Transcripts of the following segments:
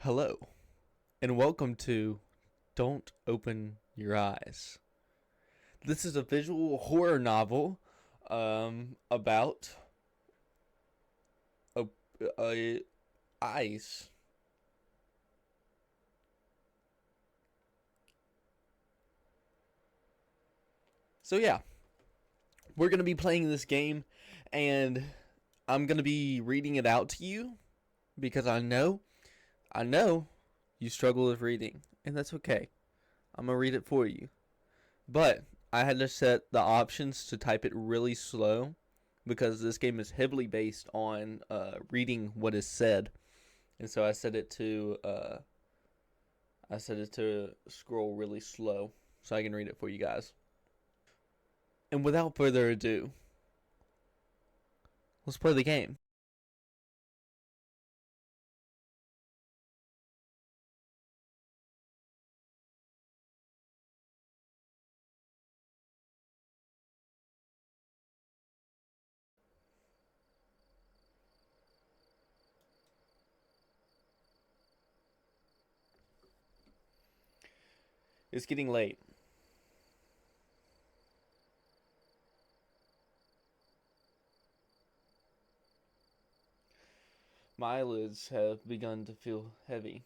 Hello, and welcome to Don't Open Your Eyes. This is a visual horror novel about a, eyes. So, yeah, we're going to be playing this game, and I'm going to be reading it out to you because I know you struggle with reading, and that's okay. I'm going to read it for you. But I had to set the options to type it really slow because this game is heavily based on reading what is said, and so I set it to scroll really slow so I can read it for you guys. And without further ado, let's play the game. It's getting late. My eyelids have begun to feel heavy.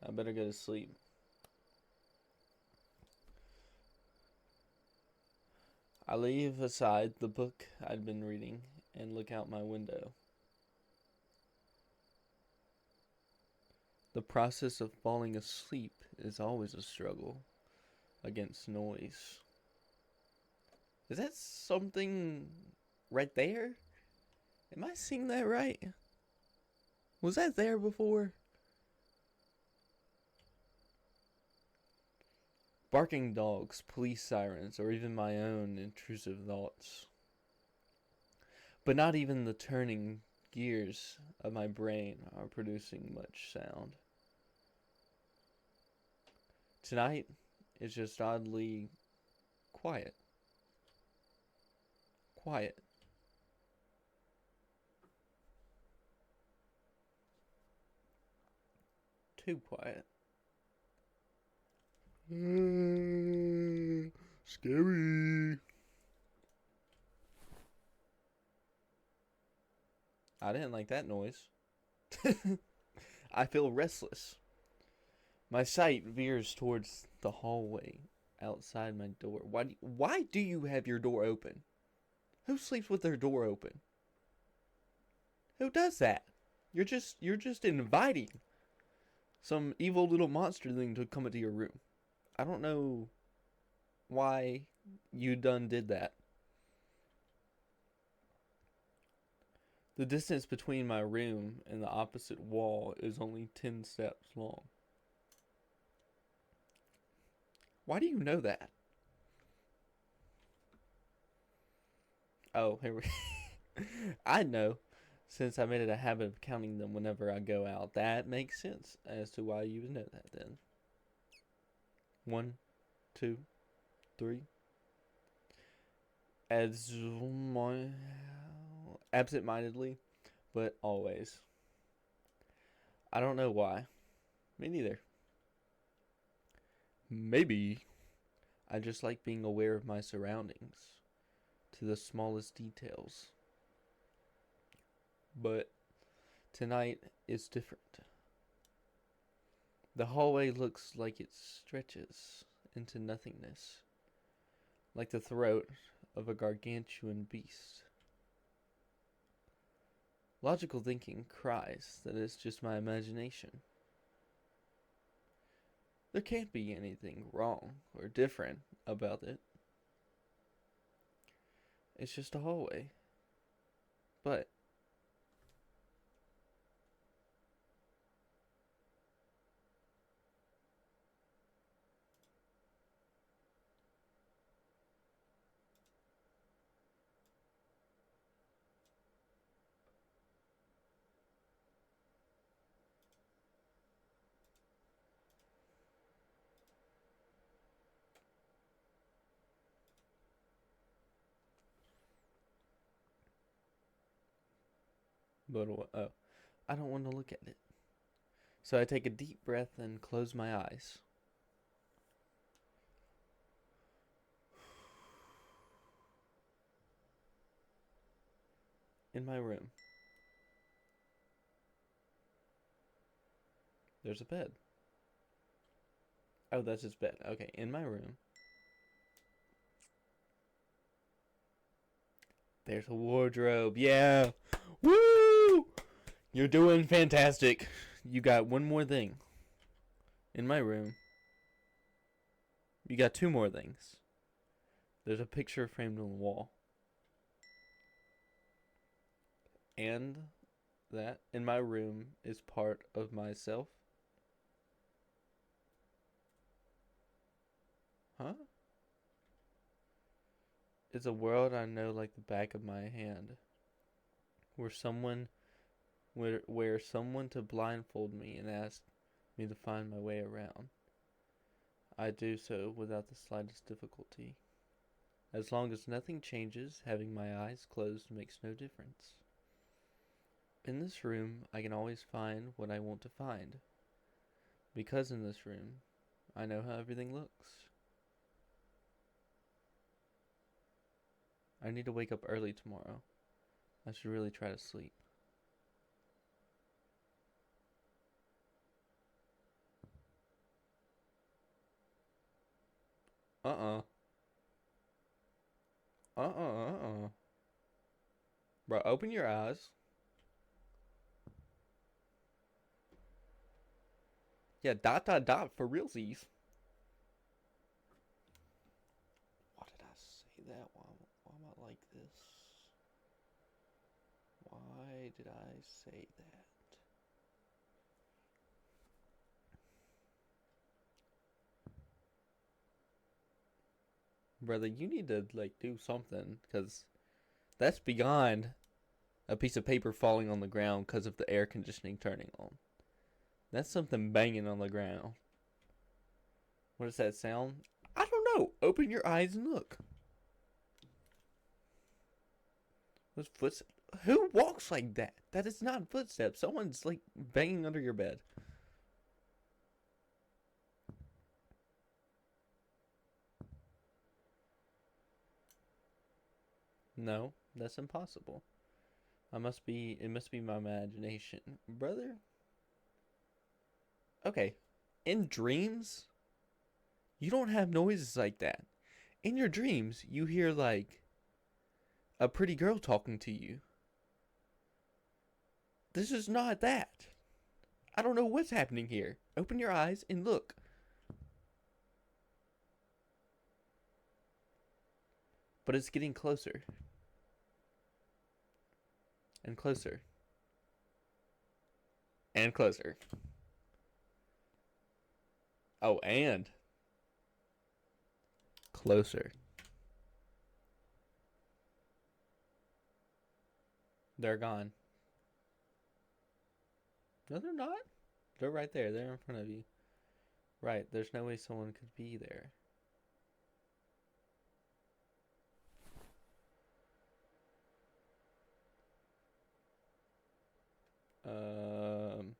I better go to sleep. I leave aside the book I'd been reading and look out my window. The process of falling asleep is always a struggle against noise. Is that something right there? Am I seeing that right? Was that there before? Barking dogs, police sirens, or even my own intrusive thoughts. But not even the turning gears of my brain are producing much sound. Tonight is just oddly quiet. Quiet. Too quiet. Scary. I didn't like that noise. I feel restless. My sight veers towards the hallway outside my door. Why do you have your door open? Who sleeps with their door open? Who does that? You're just inviting some evil little monster thing to come into your room. I don't know why you done did that. The distance between my room and the opposite wall is only 10 steps long. Why do you know that? Oh, here we I know. Since I made it a habit of counting them whenever I go out. That makes sense as to why you would know that then. One, two, three. As my absent-mindedly, but always. I don't know why. Me neither. Maybe I just like being aware of my surroundings to the smallest details. But tonight is different. The hallway looks like it stretches into nothingness, like the throat of a gargantuan beast. Logical thinking cries that it's just my imagination. There can't be anything wrong or different about it. It's just a hallway. But oh, I don't want to look at it. So I take a deep breath and close my eyes. In my room, there's a bed. Oh, that's his bed. Okay, in my room, there's a wardrobe. Yeah. Woo! You're doing fantastic. You got one more thing. In my room, you got two more things. There's a picture framed on the wall. And that in my room is part of myself. Huh? It's a world I know like the back of my hand. Where someone where someone to blindfold me and ask me to find my way around. I do so without the slightest difficulty. As long as nothing changes, having my eyes closed makes no difference. In this room, I can always find what I want to find. Because in this room, I know how everything looks. I need to wake up early tomorrow. I should really try to sleep. Uh-uh. Uh-uh. Bro, open your eyes. Yeah, dot dot dot for realsies. Why did I say that? Why am I like this? Why did I say that? Brother, you need to, like, do something. Because that's beyond a piece of paper falling on the ground because of the air conditioning turning on. That's something banging on the ground. What does that sound? I don't know. Open your eyes and look. Those footsteps. Who walks like that? That is not footsteps. Someone's like banging under your bed. No, that's impossible. It must be my imagination. Brother? Okay. In dreams, you don't have noises like that. In your dreams, you hear like a pretty girl talking to you. This is not that. I don't know what's happening here. Open your eyes and look. But it's getting closer. And closer. And closer. Oh, and closer. They're gone. No, they're not. They're right there. They're in front of you. Right. There's no way someone could be there. Um.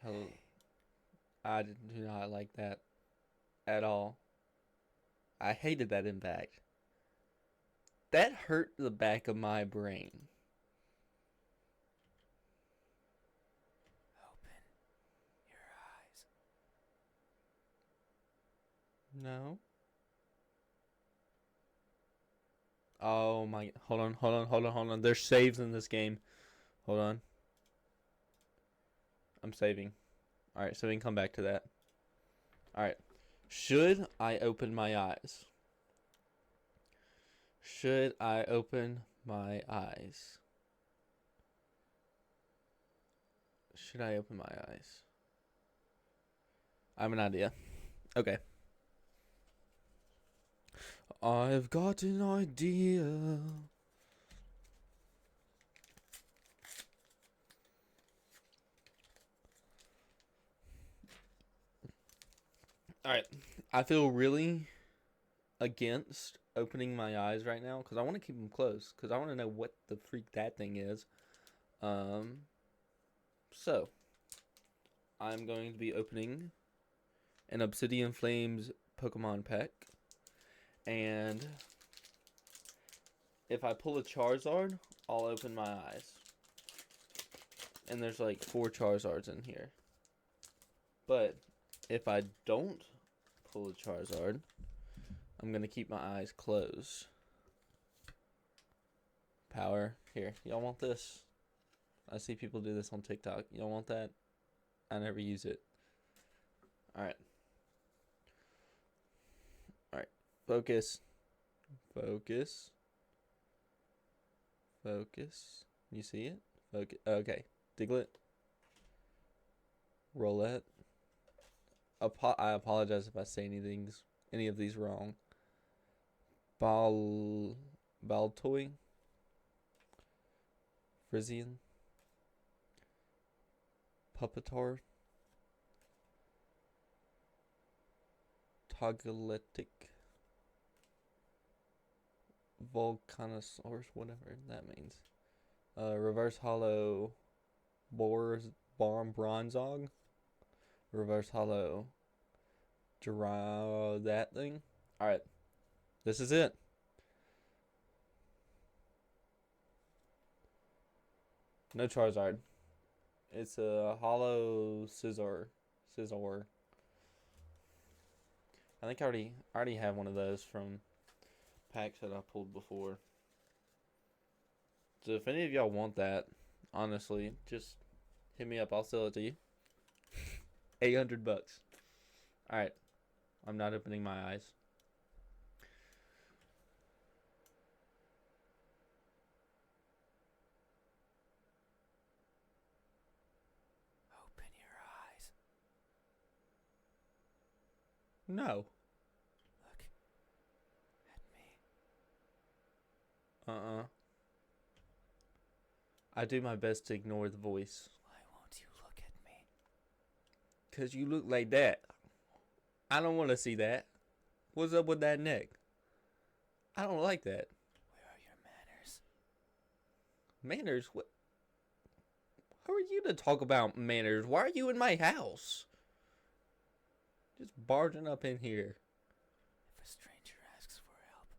Hello. I do not like that at all. I hated that impact. That hurt the back of my brain. Open your eyes. No. Oh my. Hold on. There's saves in this game. Hold on. I'm saving. Alright, so we can come back to that. Alright. Should I open my eyes? Should I open my eyes? Should I open my eyes? I have an idea. Okay. I've got an idea. Alright. I feel really against opening my eyes right now because I want to keep them closed because I want to know what the freak that thing is. So I'm going to be opening an Obsidian Flames Pokemon pack, and if I pull a Charizard, I'll open my eyes. And there's like 4 Charizards in here. But if I don't pull a Charizard, I'm going to keep my eyes closed. Power. Here, y'all want this? I see people do this on TikTok. Y'all want that? I never use it. Alright. Alright. Focus. Focus. Focus. You see it? Focus. Okay. Diglett. Rowlet. I apologize if I say any of these wrong. Baltoy. Frisian. Puppetar. Togetic. Volcanosaurus, whatever that means. Reverse Hollow Bronzong. Reverse Hollow that thing. Alright. This is it. No Charizard. It's a Hollow Scizor. I think I already have one of those from packs that I pulled before. So if any of y'all want that, honestly, just hit me up. I'll sell it to you. $800. Alright. I'm not opening my eyes. Open your eyes. No. Look at me. I do my best to ignore the voice. Why won't you look at me? 'Cause you look like that. I don't want to see that. What's up with that neck? I don't like that. Where are your manners? Manners? What? Who are you to talk about manners? Why are you in my house? Just barging up in here. If a stranger asks for help,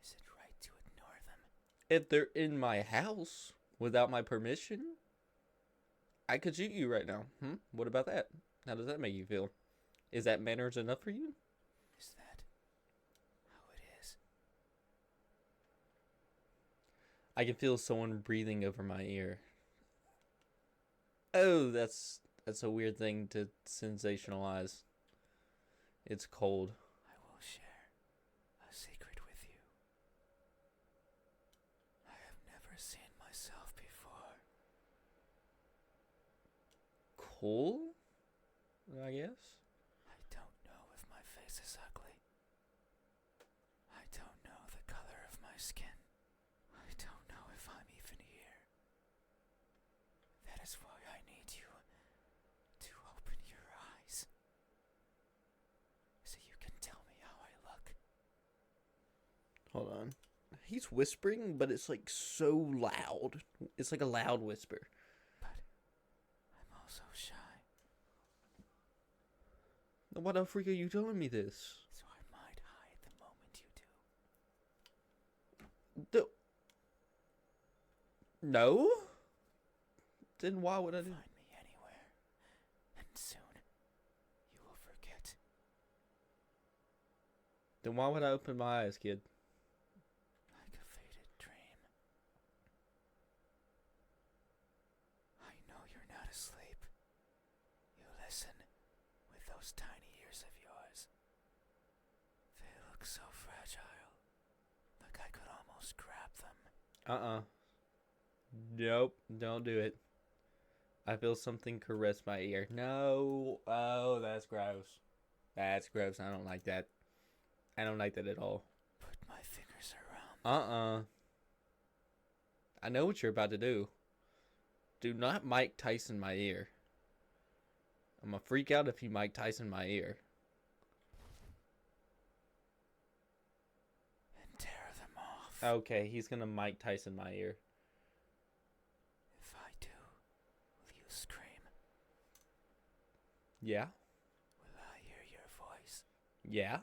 is it right to ignore them? If they're in my house without my permission, I could shoot you right now. What about that? How does that make you feel? Is that manners enough for you? Is that how it is? I can feel someone breathing over my ear. Oh, that's a weird thing to sensationalize. It's cold. I will share a secret with you. I have never seen myself before. Cool? I guess. I don't know if my face is ugly. I don't know the color of my skin. I don't know if I'm even here. That is why I need you to open your eyes, so you can tell me how I look. Hold on. He's whispering, but it's like so loud. It's like a loud whisper. But I'm also shy, Why the freak are you telling me this? so I might hide the moment you do. No? Then why would I do? Find me anywhere, and soon you will forget. Then why would I open my eyes, kid? Like a faded dream. I know you're not asleep. You listen with those tiny ears of yours. They look so fragile. Like I could almost grab them. Nope, don't do it. I feel something caress my ear. No. Oh, that's gross. That's gross. I don't like that. I don't like that at all. Put my fingers around them. I know what you're about to do. Do not Mike Tyson my ear. I'm gonna freak out if you Mike Tyson my ear. Okay, he's gonna Mike Tyson my ear. If I do, will you scream? Yeah? Will I hear your voice? Yeah?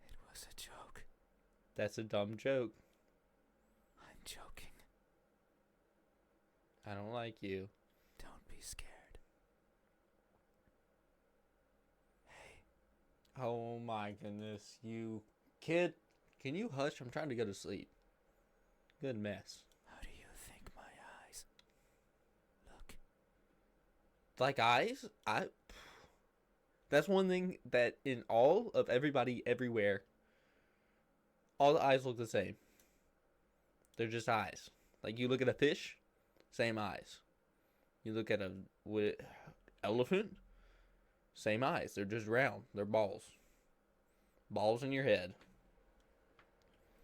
It was a joke. That's a dumb joke. I'm joking. I don't like you. Don't be scared. Hey, Oh my goodness, you kid. Can you hush? I'm trying to go to sleep. Good mess. how do you think my eyes look? Like eyes? That's one thing that in all of everybody everywhere, all the eyes look the same. They're just eyes. Like you look at a fish, same eyes. You look at a elephant, same eyes. They're just round. They're balls. Balls in your head.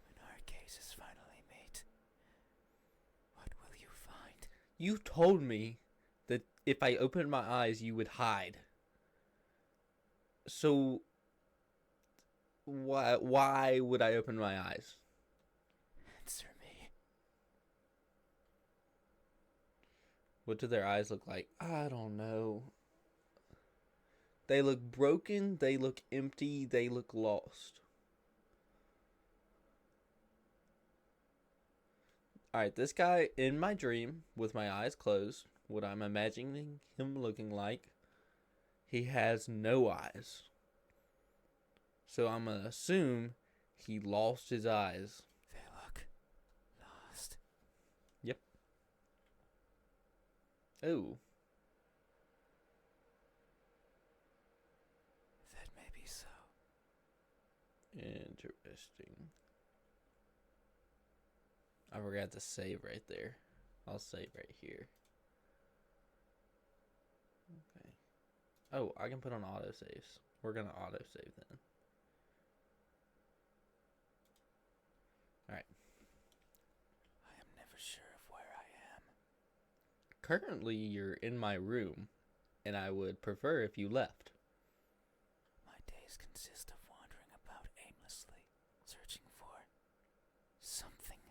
When our cases finally meet, what will you find? You told me that if I opened my eyes, you would hide. So why would I open my eyes? Answer me. What do their eyes look like? I don't know. They look broken, they look empty, they look lost. Alright, this guy in my dream, with my eyes closed, what I'm imagining him looking like, he has no eyes. So I'm gonna assume he lost his eyes. They look lost. Oh, That may be so. interesting. I forgot to save right there. I'll save right here. Okay. Oh, I can put on autosaves. We're gonna autosave then. Alright. I am never sure of where I am. Currently, you're in my room, and I would prefer if you left. My days consist of wandering about aimlessly, searching for something.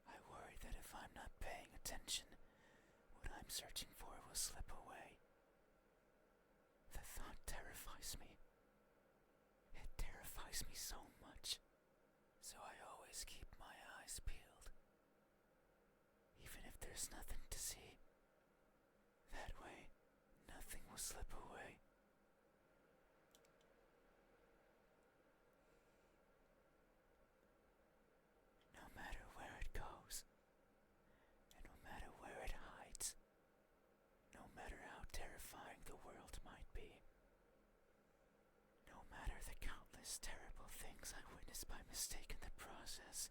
I worry that if I'm not paying attention, what I'm searching for will slip away. The thought terrifies me. It terrifies me so much. So I always keep my eyes peeled. Even if there's nothing to see. That way, nothing will slip away. No matter where it goes, and no matter where it hides, no matter how terrifying the world might be, no matter the countless terrible things I witnessed by mistake in the process,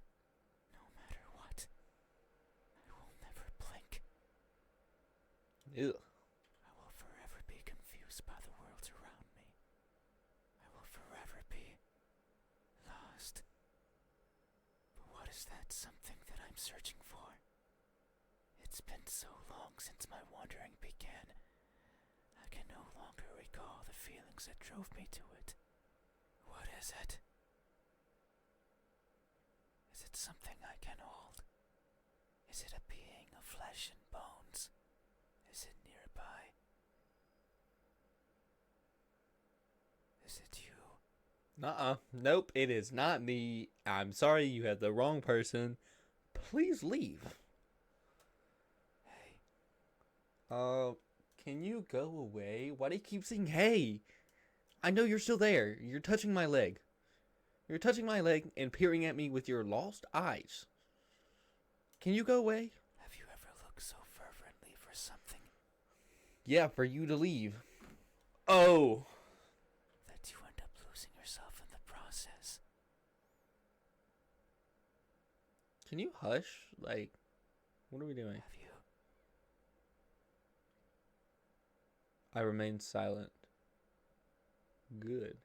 no matter what, I will never blink. Ew. I will forever be confused by the worlds around me. I will forever be lost. But what is that something that I'm searching for? It's been so long since my wandering began. I can no longer recall the feelings that drove me to it. What is it? Is it something I can hold? Is it a being of flesh and bones? Is it nearby? Is it you? Nuh-uh. Nope, it is not me. I'm sorry, you had the wrong person. Please leave. Hey, Can you go away? Why do you keep saying hey? I know you're still there. You're touching my leg. You're touching my leg and peering at me with your lost eyes. Can you go away? have you ever looked so fervently for something Yeah, for you to leave. Oh. that you end up losing yourself in the process? Can you hush? Like, what are we doing? Have you? I remain silent. Good.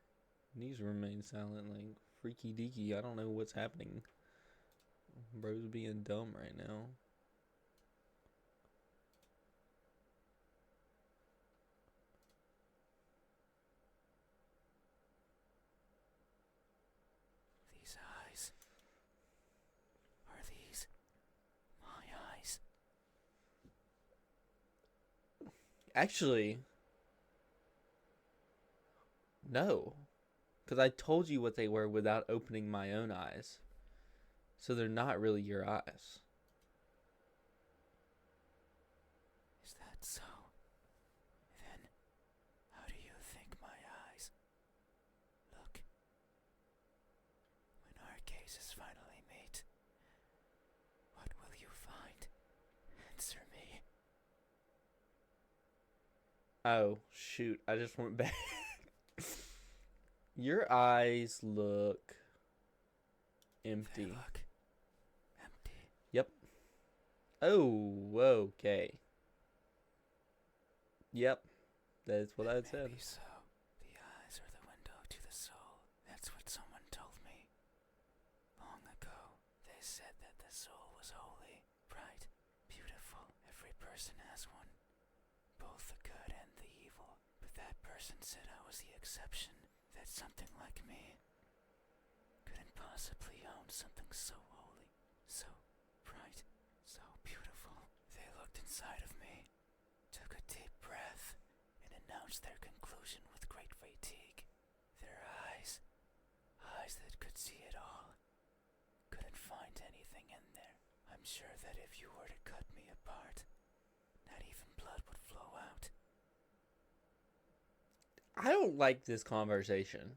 These remain silent like freaky deaky. I don't know what's happening. Bro's being dumb right now. Actually, no. Because I told you what they were without opening my own eyes. So they're not really your eyes. Is that so? Then, how do you think my eyes look? When our cases finally meet, what will you find? Answer me. Oh, shoot. I just went back. Your eyes look empty. They look empty. Yep. Oh, okay. Yep. That's what I said. Maybe so. The eyes are the window to the soul. That's what someone told me. Long ago, they said that the soul was holy, bright, beautiful. Every person has one, both the good and the evil. But that person said I was the exception, that something like me couldn't possibly own something so holy, so bright, so beautiful. They looked inside of me, took a deep breath, and announced their conclusion with great fatigue. Their eyes that could see it all, couldn't find anything in there. I'm sure that if you were to cut me apart, not even blood would flow out. I don't like this conversation.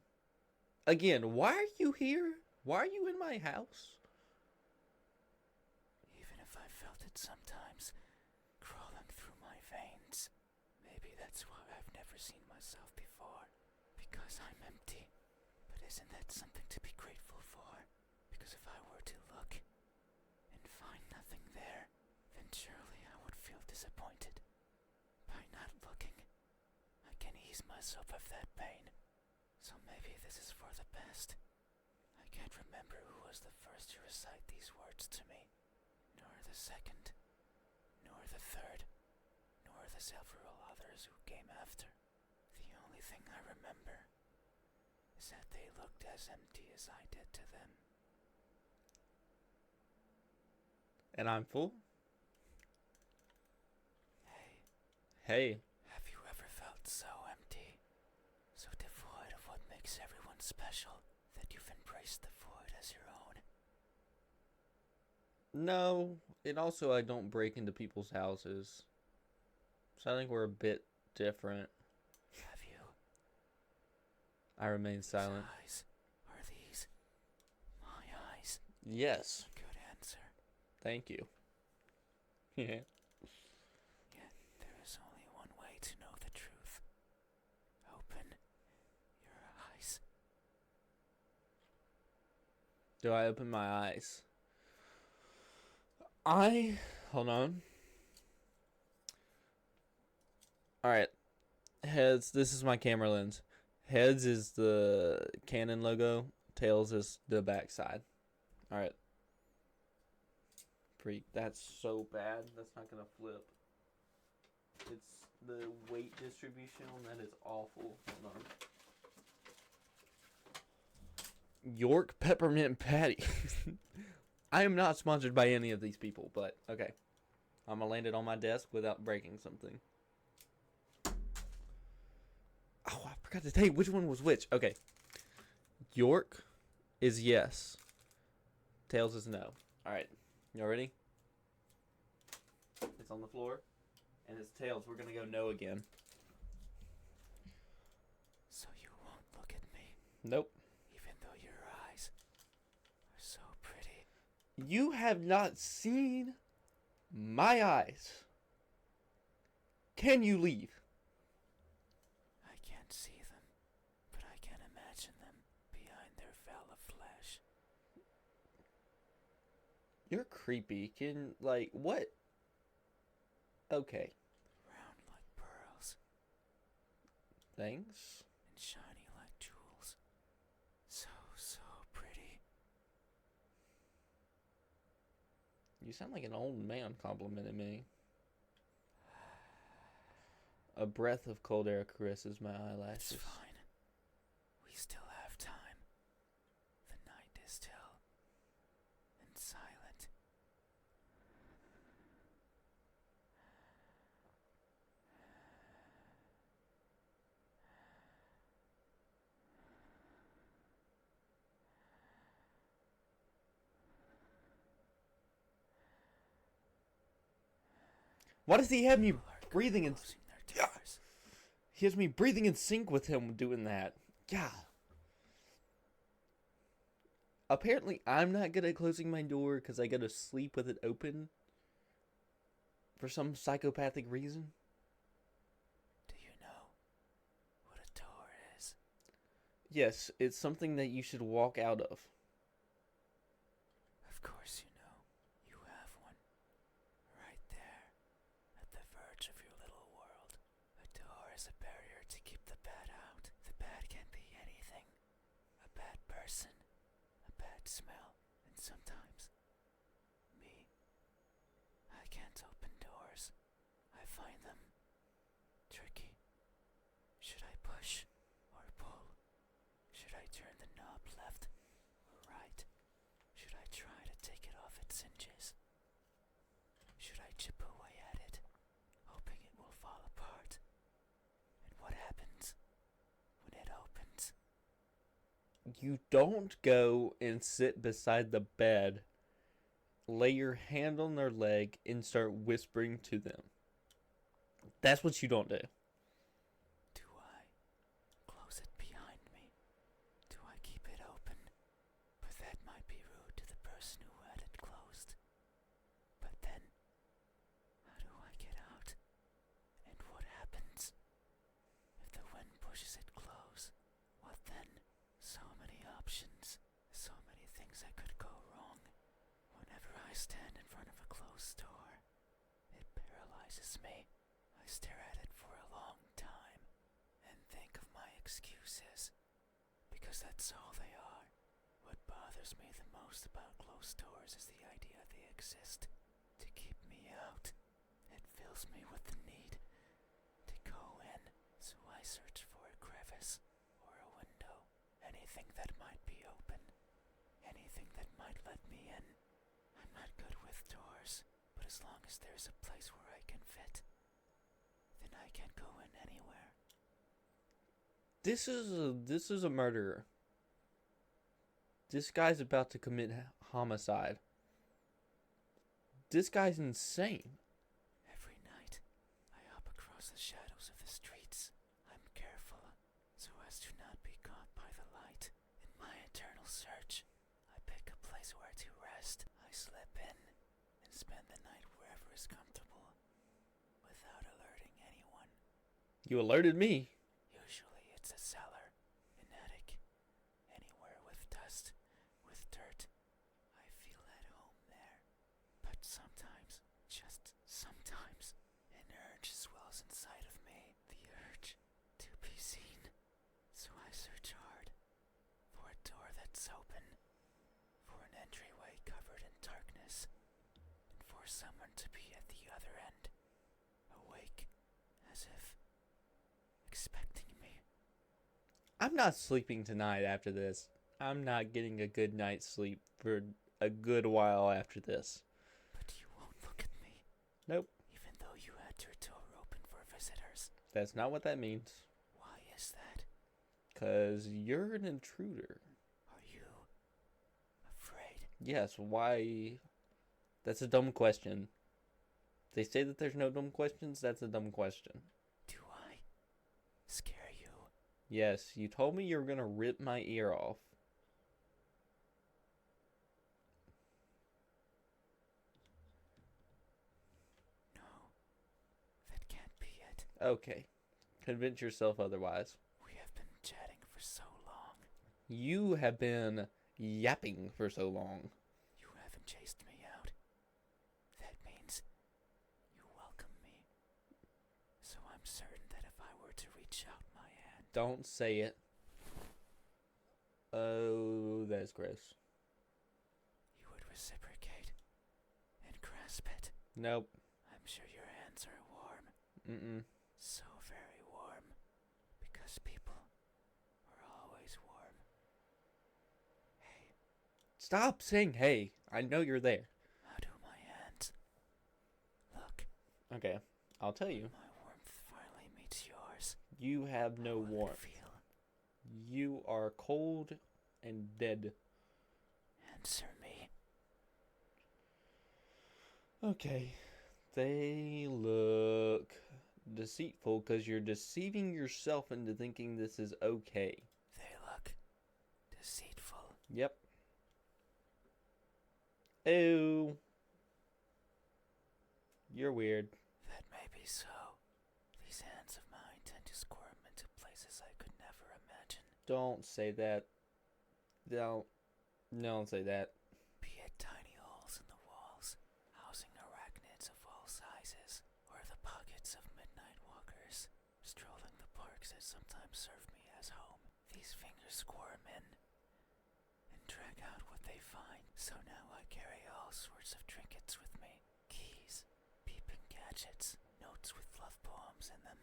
Again, why are you here? Why are you in my house? Even if I felt it sometimes, crawling through my veins. Maybe that's why I've never seen myself before. Because I'm empty. But isn't that something to be grateful for? Because if I were to look and find nothing there, then surely I would feel disappointed. By not looking, I can ease myself of that pain. So maybe this is for the best. I can't remember who was the first to recite these words to me, nor the second, nor the third, nor the several others who came after. The only thing I remember is that they looked as empty as I did to them. And I'm full? Hey, Hey. have you ever felt so empty, so devoid of what makes everyone special, that you've embraced the void as your own? No. And also, I don't break into people's houses. So I think we're a bit different. Have you? I remain silent. Eyes. Are these my eyes? Yes. Good answer. Thank you. Yeah. Yet there is only one way to know the truth. Open your eyes. Do I open my eyes? Hold on. Alright. Heads, this is my camera lens. Heads is the Canon logo. Tails is the backside. Alright. Freak. That's so bad. That's not gonna flip. It's the weight distribution on that is awful. Hold on. York Peppermint Patty. I am not sponsored by any of these people, but okay. I'm gonna land it on my desk without breaking something. Oh, I forgot to tell you which one was which. Okay. York is yes. Tails is no. Alright. Y'all ready? It's on the floor. And it's Tails. We're gonna go no again. So you won't look at me, Nope. even though your eyes are so pretty. You have not seen my eyes. Can you leave? I can't see them, but I can imagine them behind their veil of flesh. You're creepy. Can, like, what? Okay. Round like pearls Thanks. and shiny like jewels. So pretty. You sound like an old man complimenting me. A breath of cold air caresses my It's eyelashes. fine. We still have time. The night is still and silent. Why does he have me People are breathing in... closing their doors. He has me breathing in sync with him doing that. God. Apparently, I'm not good at closing my door because I go to sleep with it open. For some psychopathic reason. Do you know what a door is? Yes, it's something that you should walk out of. Of course you know. You have one. Right there. At the verge of your little world. A door is a barrier to keep the bad out. The bad can be anything. A bad person. A bad smell. And sometimes... me. I can't open doors. I find them tricky. Should I push or pull? Should I turn the knob left or right? Should I try to take it off its hinges? Should I chip away at it, hoping it will fall apart? And what happens when it opens? You don't go and sit beside the bed, lay your hand on their leg, and start whispering to them. That's what you don't do. Do I close it behind me? Do I keep it open? But that might be rude to the person who had it closed. But then, how do I get out? And what happens if the wind pushes it close? What then? So many options, so many things that could go wrong. Whenever I stand in front of a closed door, it paralyzes me. I stare at it for a long time and think of my excuses, because that's all they are. What bothers me the most about closed doors is the idea they exist to keep me out. It fills me with the need to go in, so I search for a crevice or a window, anything that might be open, anything that might let me in. I'm not good with doors, but as long as there's a place where I can fit, then I can go in anywhere. This is a murderer. This guy's about to commit homicide. This guy's insane. Every night, I hop across the shadows of the streets. I'm careful, so as to not be caught by the light. In my eternal search, I pick a place where to rest. I slip in and spend the night wherever is comfortable, without alerting anyone. You alerted me. Usually it's a cellar, an attic, anywhere with dust, with dirt. I feel at home there. But sometimes, just sometimes, an urge swells inside of me. The urge to be seen. So I search hard for a door that's open, for an entryway covered in darkness, and for someone to be at the other end, awake, as if expecting me. I'm not sleeping tonight after this. I'm not getting a good night's sleep for a good while after this. But you won't look at me. Nope. Even though you had your door open for visitors. That's not what that means. Why is that? 'Cause you're an intruder. Are you afraid? Yes, why? That's a dumb question. They say that there's no dumb questions. That's a dumb question. Do I scare you? Yes, you told me you were gonna rip my ear off. No, that can't be it. Okay. Convince yourself otherwise. We have been chatting for so long. You have been yapping for so long. You haven't chased me out. That means you welcome me. So I'm certain that if I were to reach out my hand, Don't say it. Oh, that's gross. you would reciprocate and grasp it. Nope. I'm sure your hands are warm. Mm-mm. So very warm. Because people are always warm. Hey, Stop saying hey. I know you're there. how do my hands look? Okay, I'll tell you. My warmth finally meets yours. You have no How will it warmth. feel? You are cold and dead. Answer me. Okay. They look deceitful because you're deceiving yourself into thinking this is okay. They look deceitful. Yep. Oh. You're weird. That may be so. These hands of mine tend to squirm into places I could never imagine. Don't say that. Don't say that. Be it tiny holes in the walls, housing arachnids of all sizes, or the pockets of midnight walkers, strolling the parks that sometimes serve me as home. These fingers squirm in and drag out what they find. So now I carry all sorts of trinkets with me. Keys, peeping gadgets, notes with love poems in them.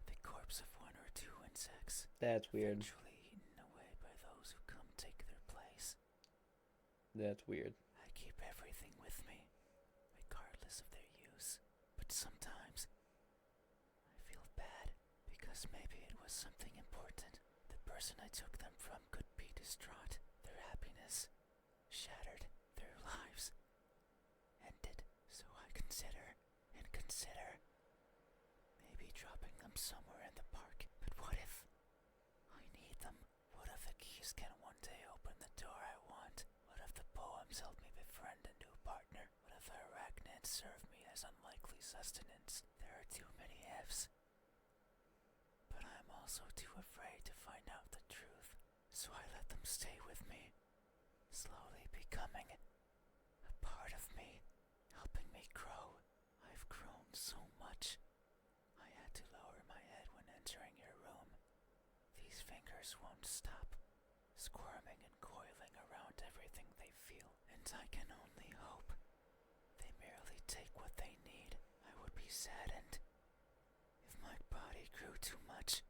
The corpse of one or two insects. That's weird. Eventually eaten away by those who come take their place. That's weird. I keep everything with me, regardless of their use. But sometimes I feel bad because maybe it was something important. The person I took them from could be distraught. Their happiness shattered. Their lives ended. So I consider maybe dropping them somewhere in the park. But what if I need them? What if the keys can one day open the door I want? What if the poems help me befriend a new partner? What if the arachnids serve me as unlikely sustenance? There are too many ifs. But I'm also too afraid to find out the truth. So I let them stay with me, slowly becoming a part of me, helping me grow. I've grown so much. I had to lower my head when entering your room. These fingers won't stop, squirming and coiling around everything they feel, and I can only hope they merely take what they need. I would be saddened if my body grew too much,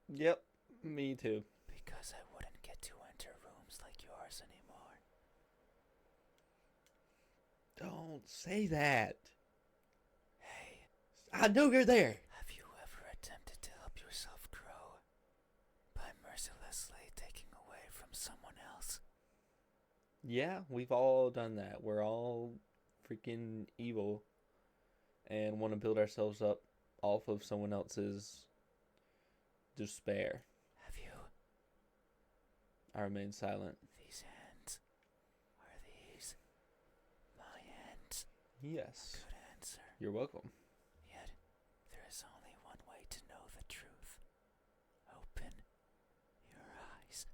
Yep. Me too. because I wouldn't get to enter rooms like yours anymore. Don't say that. Hey, I know you're there. have you ever attempted to help yourself grow by mercilessly taking away from someone else? Yeah, we've all done that. We're all freaking evil and want to build ourselves up off of someone else's despair. Have you? I remain silent. These hands, are these my hands? Yes. Good answer. You're welcome. Yet, there is only one way to know the truth. Open your eyes.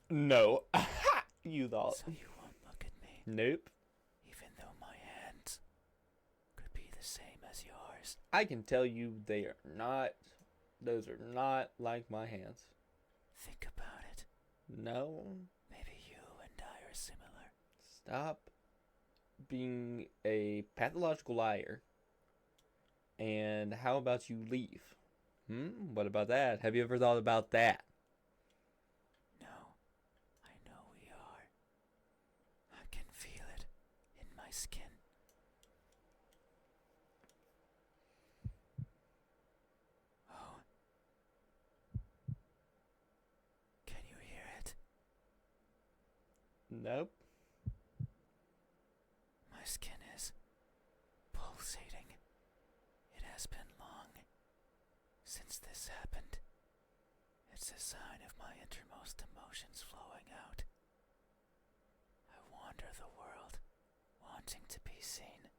No. You thought. So you won't look at me, Nope. even though my hands could be the same as yours. I can tell you they are not. Those are not like my hands. Think about it. No. Maybe you and I are similar. Stop being a pathological liar. And how about you leave? What about that? Have you ever thought about that? No, I know we are. I can feel it in my skin. Oh. Can you hear it? Nope. My skin is pulsating. It has been long since this happened. It's a sign of my innermost emotions flowing out. I wander the world, wanting to be seen.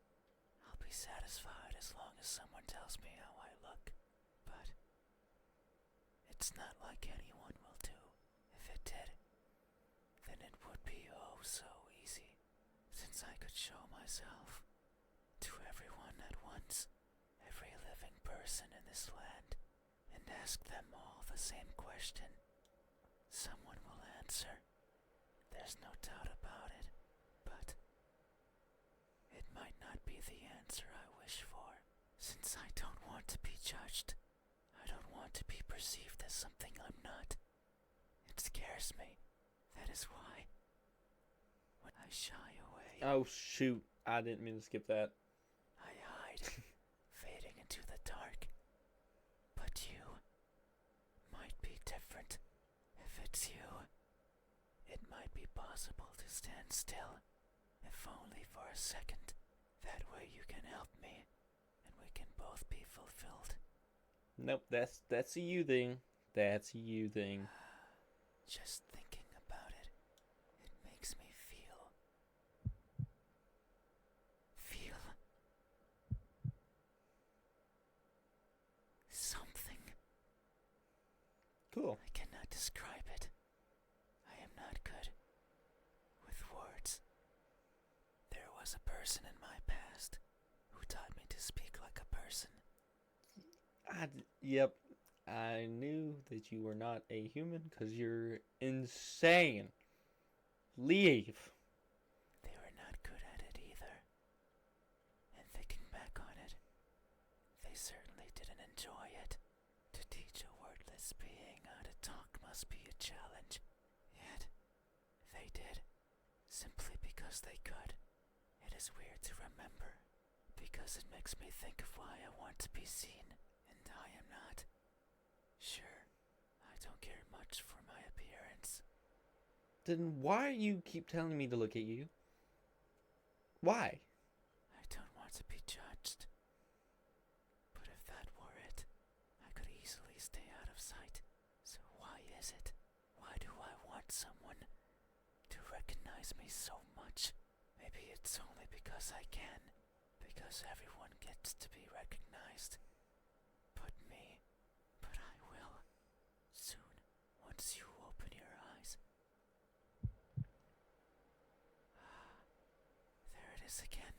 I'll be satisfied as long as someone tells me how I look. But it's not like anyone will do. If it did, then it would be oh so easy, since I could show myself to everyone at once, every living person in this land, and ask them all the same question. Someone will answer. There's no doubt about it. But it might not be the answer I wish for, since I don't want to be judged. I don't want to be perceived as something I'm not. It scares me. That is why, when I shy away, Oh, shoot. I didn't mean to skip that. I hide, fading into the dark. But you might be different. If it's you, it might be possible to stand still, if only for a second. That way you can help me, and we can both be fulfilled. Nope, that's a you thing. That's a you thing. Just thinking about it, it makes me feel something. Cool. I cannot describe it. I am not good with words. There was a person in my past who taught me to speak like a person. Yep. I knew that you were not a human because you're insane. Leave. They were not good at it either. And thinking back on it, they certainly didn't enjoy it. To teach a wordless being how to talk must be a challenge. Yet, they did, simply because they could. It is weird to remember, because it makes me think of why I want to be seen, and I am not. Sure, I don't care much for my appearance. Then why you keep telling me to look at you? Why? I don't want to be judged. But if that were it, I could easily stay out of sight. So why is it? Why do I want someone to recognize me so much? Maybe it's only because I can. Because everyone gets to be recognized. But I will. Soon, once you open your eyes. There it is again.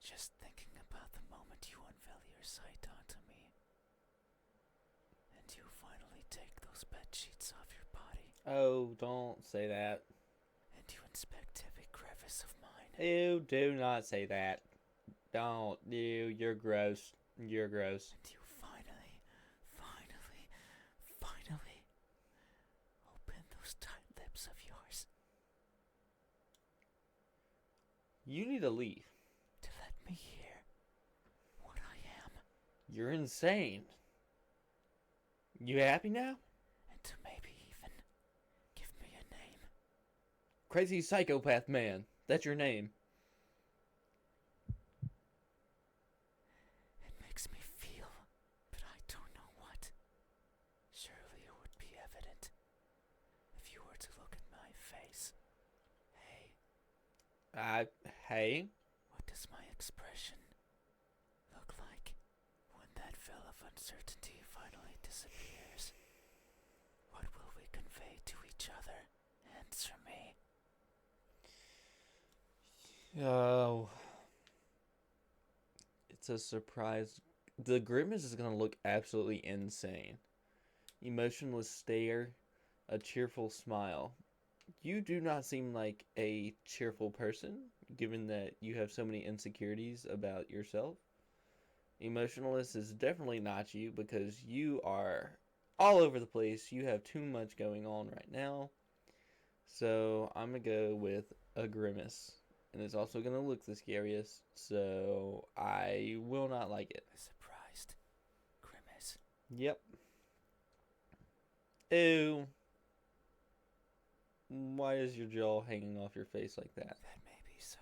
Just thinking about the moment you unveil your sight onto me. And you finally take those bed sheets off your body. Oh, don't say that. And you inspect every crevice of mine. Ew, do not say that. Don't. Ew, you're gross. You're gross. And you finally open those tight lips of yours. You need to leave. To let me hear what I am. You're insane. You happy now? And to maybe even give me a name. Crazy psychopath man. That's your name. It makes me feel, but I don't know what. Surely it would be evident if you were to look at my face. Hey, Hey? what does my expression look like when that veil of uncertainty finally disappears? What will we convey to each other? Answer me. Oh. It's a surprise. The grimace is gonna look absolutely insane. Emotionless stare, a cheerful smile. You do not seem like a cheerful person, given that you have so many insecurities about yourself. Emotionless is definitely not you because you are all over the place. You have too much going on right now. So I'm gonna go with a grimace. And it's also gonna look the scariest, so I will not like it. A surprised grimace. Yep. Ew. Why is your jaw hanging off your face like that? That may be so.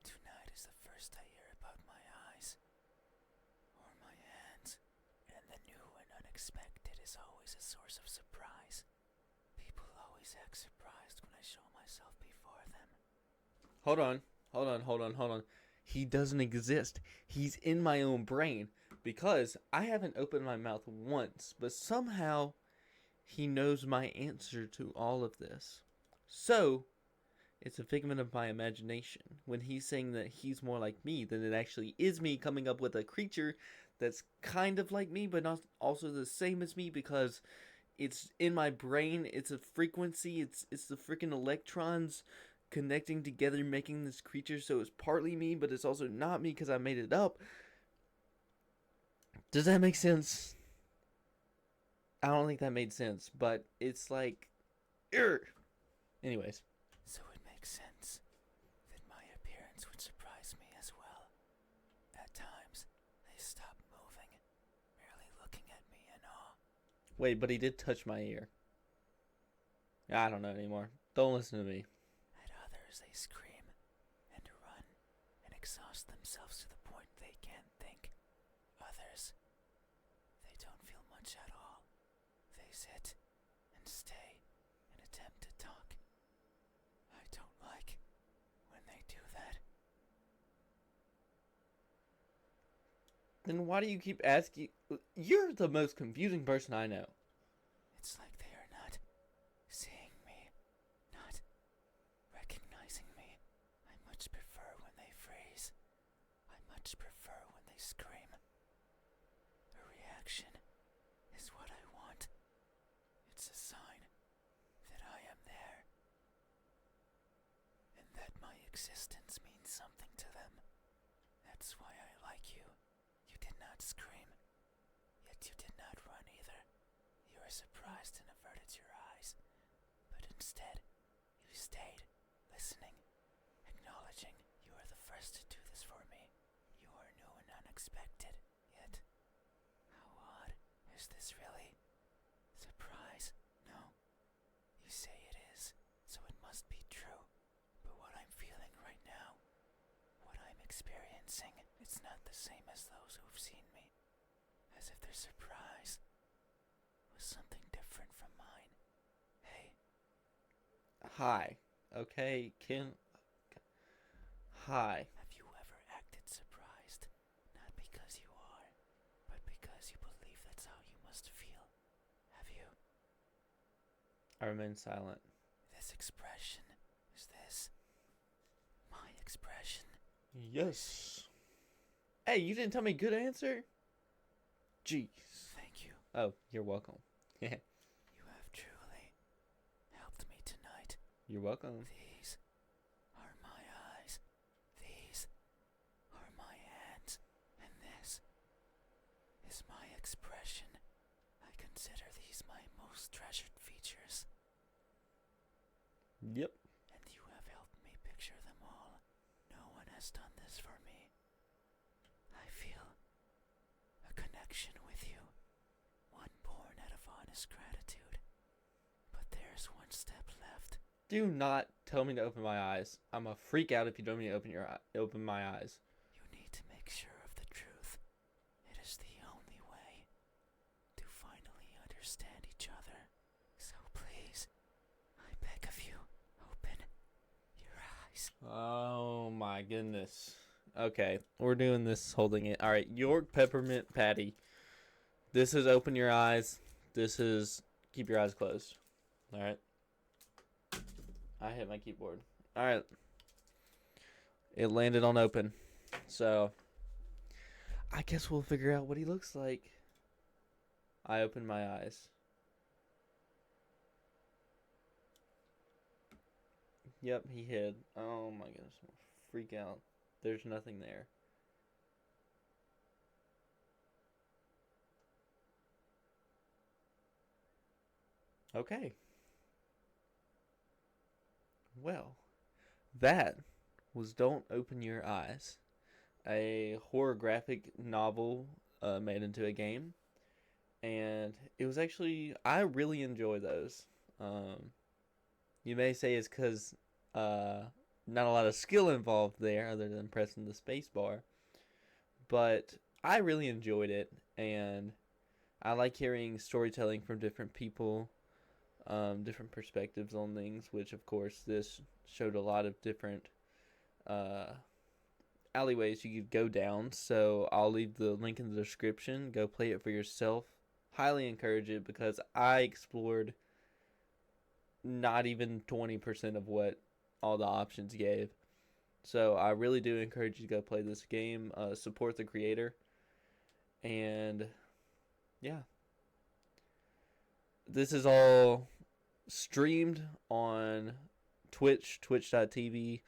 Tonight is the first I hear about my eyes. Or my hands. And the new and unexpected is always a source of surprise. People always act surprised when I show myself before them. Hold on. He doesn't exist. He's in my own brain because I haven't opened my mouth once, but somehow he knows my answer to all of this. So, it's a figment of my imagination when he's saying that he's more like me than it actually is me coming up with a creature that's kind of like me but not also the same as me because it's in my brain. It's a frequency. It's the freaking electrons connecting together making this creature, so it's partly me but it's also not me because I made it up. Does that make sense? I don't think that made sense, but it's like anyways. So it makes sense that my appearance would surprise me as well. At times, they stop moving, merely looking at me in awe. Wait, but he did touch my ear. I don't know anymore. Don't listen to me. At others, they scream and run and exhaust themselves to the point they can't think. Others, they don't feel much at all. They sit and stay and attempt to talk. I don't like when they do that. Then why do you keep asking? You're the most confusing person I know. It's like they are not seeing me, not recognizing me. I much prefer when they freeze. I much prefer when they scream. A reaction is what I want. It's a sign that I am there, and that my existence means something to them. That's why I like you. You did not scream, yet you did not run either. You were surprised and averted your eyes, but instead, you stayed, listening, acknowledging you are the first to do this for me. You are new and unexpected, yet how odd is this really? Surprise? No. You say it is, so it must be true. But what I'm feeling right now, what I'm experiencing, it's not the same as those who've seen me. As if their surprise was something different from mine. Hey, Hi. Okay, Ken. Hi. have you ever acted surprised? Not because you are, but because you believe that's how you must feel. Have you? I remain silent. This expression, is this my expression? Yes. Hey, you didn't tell me good answer? Jeez. Thank you. Oh, you're welcome. You have truly helped me tonight. You're welcome. These are my eyes. These are my hands. And this is my expression. I consider these my most treasured features. Yep. And you have helped me picture them all. No one has done this for me. I feel a connection with you. One born out of honest gratitude. But there's one step left. Do not tell me to open my eyes. I'm a freak out if you don't need to open my eyes. You need to make sure of the truth. It is the only way to finally understand each other. So please, I beg of you, open your eyes. Oh my goodness. Okay, we're doing this holding it. All right, York peppermint patty. This is open your eyes. This is keep your eyes closed. All right. I hit my keyboard. All right. It landed on open. So I guess we'll figure out what he looks like. I opened my eyes. Yep, he hid. Oh my goodness. Freak out. There's nothing there. Okay. Well, that was Don't Open Your Eyes, a horror graphic novel made into a game. And it was actually, I really enjoy those. You may say it's because not a lot of skill involved there other than pressing the space bar. But I really enjoyed it, and I like hearing storytelling from different people, different perspectives on things, which of course this showed a lot of different alleyways you could go down. So I'll leave the link in the description. Go play it for yourself. Highly encourage it because I explored not even 20% of what all the options gave. So I really do encourage you to go play this game. Support the creator. And yeah. This is all streamed on Twitch, twitch.tv/Abyss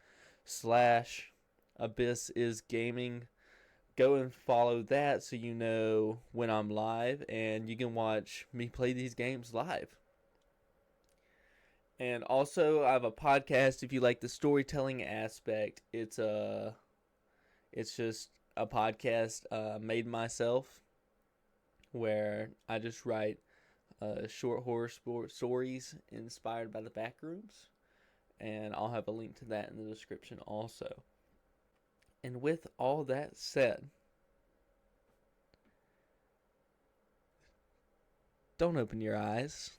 is Gaming. Go and follow that so you know when I'm live, and you can watch me play these games live. And also, I have a podcast if you like the storytelling aspect. It's just a podcast made myself where I just write short horror stories inspired by the Backrooms. and I'll have a link to that in the description also. And with all that said, don't open your eyes.